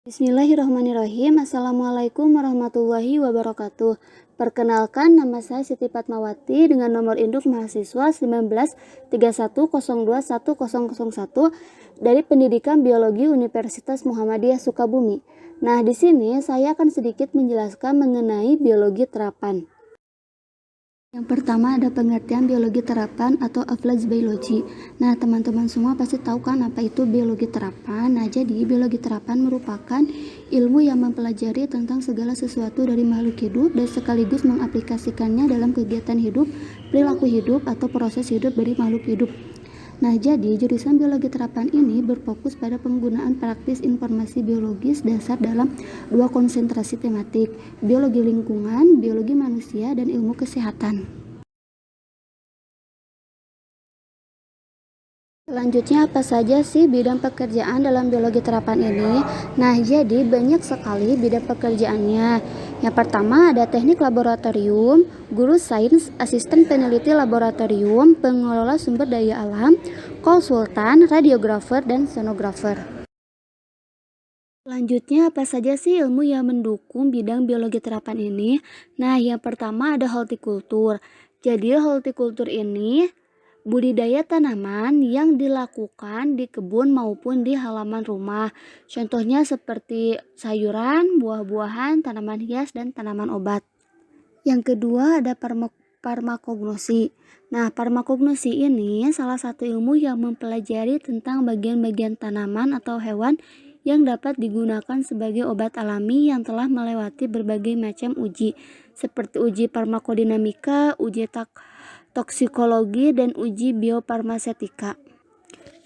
Bismillahirrahmanirrahim. Assalamualaikum warahmatullahi wabarakatuh. Perkenalkan, nama saya Siti Fatmawati dengan nomor induk mahasiswa 1931021001 dari Pendidikan Biologi Universitas Muhammadiyah Sukabumi. Nah, di sini saya akan sedikit menjelaskan mengenai biologi terapan. Yang pertama ada pengertian biologi terapan atau applied biology. Nah, teman-teman semua pasti tahu kan apa itu biologi terapan. Nah, jadi biologi terapan merupakan ilmu yang mempelajari tentang segala sesuatu dari makhluk hidup dan sekaligus mengaplikasikannya dalam kegiatan hidup, perilaku hidup, atau proses hidup dari makhluk hidup. Nah, jadi jurusan biologi terapan ini berfokus pada penggunaan praktis informasi biologis dasar dalam dua konsentrasi tematik, biologi lingkungan, biologi manusia, dan ilmu kesehatan. Selanjutnya, apa saja sih bidang pekerjaan dalam biologi terapan ini? Nah, jadi banyak sekali bidang pekerjaannya. Yang pertama ada teknik laboratorium, guru sains, asisten peneliti laboratorium, pengelola sumber daya alam, konsultan, radiografer, dan sonografer. Selanjutnya, apa saja sih ilmu yang mendukung bidang biologi terapan ini? Nah, yang pertama ada hortikultur. Jadi, hortikultur ini budidaya tanaman yang dilakukan di kebun maupun di halaman rumah. Contohnya seperti sayuran, buah-buahan, tanaman hias, dan tanaman obat. Yang kedua ada farmakognosi. Nah, farmakognosi ini salah satu ilmu yang mempelajari tentang bagian-bagian tanaman atau hewan yang dapat digunakan sebagai obat alami yang telah melewati berbagai macam uji, seperti uji farmakodinamika, uji toksikologi, dan uji biofarmasetika.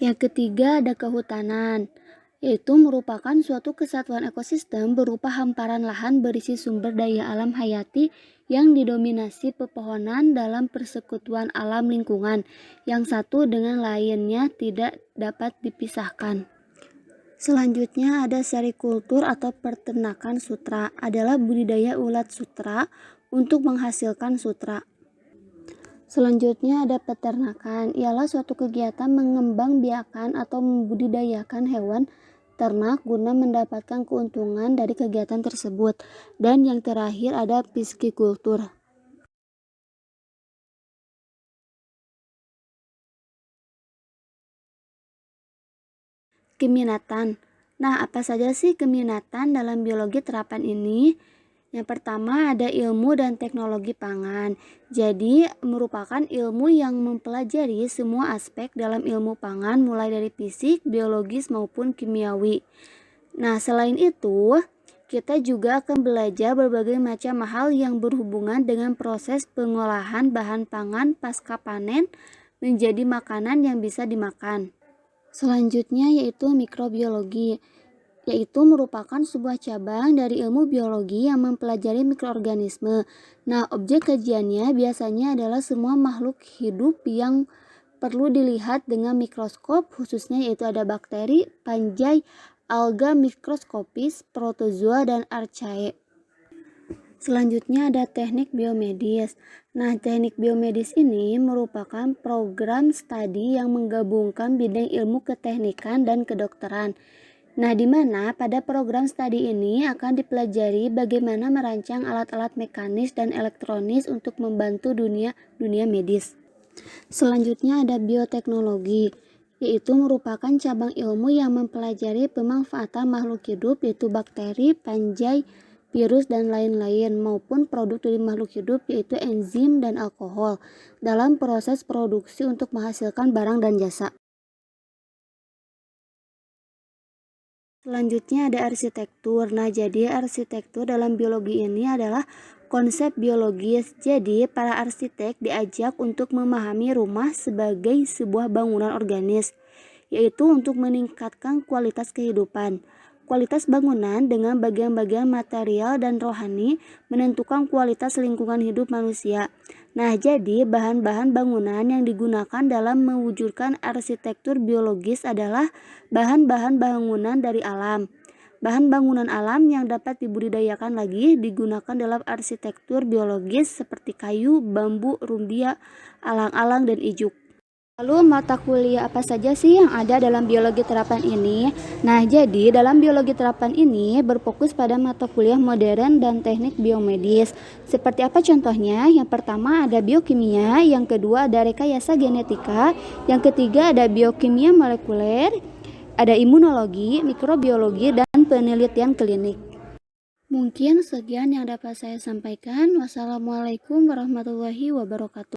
Yang ketiga ada kehutanan, yaitu merupakan suatu kesatuan ekosistem berupa hamparan lahan berisi sumber daya alam hayati yang didominasi pepohonan dalam persekutuan alam lingkungan yang satu dengan lainnya tidak dapat dipisahkan. Selanjutnya ada serikultur atau peternakan sutra, adalah budidaya ulat sutra untuk menghasilkan sutra. Selanjutnya ada peternakan, ialah suatu kegiatan mengembangbiakan atau membudidayakan hewan ternak guna mendapatkan keuntungan dari kegiatan tersebut. Dan yang terakhir ada piscikultur. Keminatan. Nah, apa saja sih keminatan dalam biologi terapan ini? Yang pertama ada ilmu dan teknologi pangan. Jadi merupakan ilmu yang mempelajari semua aspek dalam ilmu pangan mulai dari fisik, biologis maupun kimiawi. Nah, selain itu kita juga akan belajar berbagai macam hal yang berhubungan dengan proses pengolahan bahan pangan pasca panen menjadi makanan yang bisa dimakan. Selanjutnya yaitu mikrobiologi, yaitu merupakan sebuah cabang dari ilmu biologi yang mempelajari mikroorganisme. Nah, objek kajiannya biasanya adalah semua makhluk hidup yang perlu dilihat dengan mikroskop, khususnya yaitu ada bakteri, fungi, alga mikroskopis, protozoa, dan archaea. Selanjutnya ada teknik biomedis. Nah, teknik biomedis ini merupakan program studi yang menggabungkan bidang ilmu keteknikan dan kedokteran. Nah, di mana pada program studi ini akan dipelajari bagaimana merancang alat-alat mekanis dan elektronis untuk membantu dunia medis. Selanjutnya ada bioteknologi, yaitu merupakan cabang ilmu yang mempelajari pemanfaatan makhluk hidup yaitu bakteri, fungi, virus, dan lain-lain maupun produk dari makhluk hidup yaitu enzim dan alkohol dalam proses produksi untuk menghasilkan barang dan jasa. Selanjutnya ada arsitektur. Nah, jadi arsitektur dalam biologi ini adalah konsep biologis. Jadi, para arsitek diajak untuk memahami rumah sebagai sebuah bangunan organis, yaitu untuk meningkatkan kualitas kehidupan. Kualitas bangunan dengan bagian-bagian material dan rohani menentukan kualitas lingkungan hidup manusia. Nah, jadi bahan-bahan bangunan yang digunakan dalam mewujudkan arsitektur biologis adalah bahan-bahan bangunan dari alam. Bahan bangunan alam yang dapat dibudidayakan lagi digunakan dalam arsitektur biologis seperti kayu, bambu, rumbia, alang-alang, dan ijuk. Lalu mata kuliah apa saja sih yang ada dalam biologi terapan ini? Nah, jadi dalam biologi terapan ini berfokus pada mata kuliah modern dan teknik biomedis. Seperti apa contohnya? Yang pertama ada biokimia, yang kedua ada rekayasa genetika, yang ketiga ada biokimia molekuler, ada imunologi, mikrobiologi, dan penelitian klinik. Mungkin sekian yang dapat saya sampaikan. Wassalamualaikum warahmatullahi wabarakatuh.